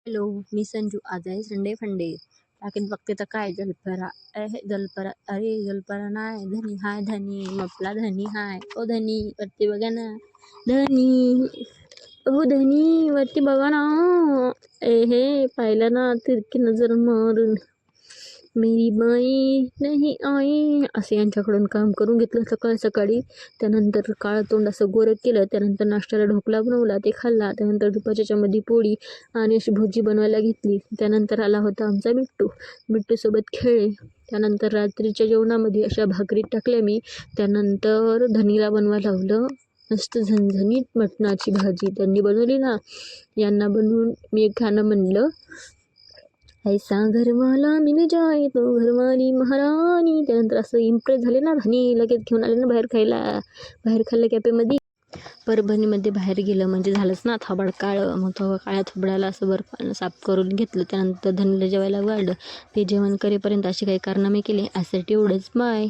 Hello, मी संजू. आज आहे Sunday फंडे. टाकीत बघते तर काय जलपरा. जलपरा, अरे जलपरा नाही, धनी हाय, धनी मपला धनी हाय. ओ धनी वरती बघा ना, धनी. ओ धनी वरती बघा ना. हे पाहिलं ना, तिरकी नजर मारून मेरी बाई नाही आई असं यांच्याकडून काम करून घेतलं सकाळ सकाळी. त्यानंतर काळं तोंड असं गोरं केलं. त्यानंतर नाश्त्याला ढोकळा बनवला, ते खाल्ला. त्यानंतर दुपारच्या मध्ये पोळी आणि अशी भजी बनवायला घेतली. त्यानंतर आला होता आमचा मिट्टूसोबत खेळले. त्यानंतर रात्रीच्या जेवणामध्ये अशा भाकरी टाकल्या मी. त्यानंतर धनीला बनवायला लावलं मस्त झणझणीत मटणाची भाजी त्यांनी बनवली ना. यांना बनवून मी खाणं म्हणलं. ऐसा घरवाला मिल जाए तो घरवाली महाराणी. त्यानंतर असं इम्प्रेस झाले ना, धनी लगेच घेऊन आले ना बाहेर खायला. बाहेर खाल्लं कॅफेमध्ये. परभणीमध्ये बाहेर गेलं म्हणजे झालंच ना थोबाड काळं. मग तो काळ्या थोबड्याला असं बर्फानं साफ करून घेतलं. त्यानंतर धनीला जेवायला वाढलं. ते जेवण करेपर्यंत अशी काही कारनामे केले. यासाठी एवढंच. बाय.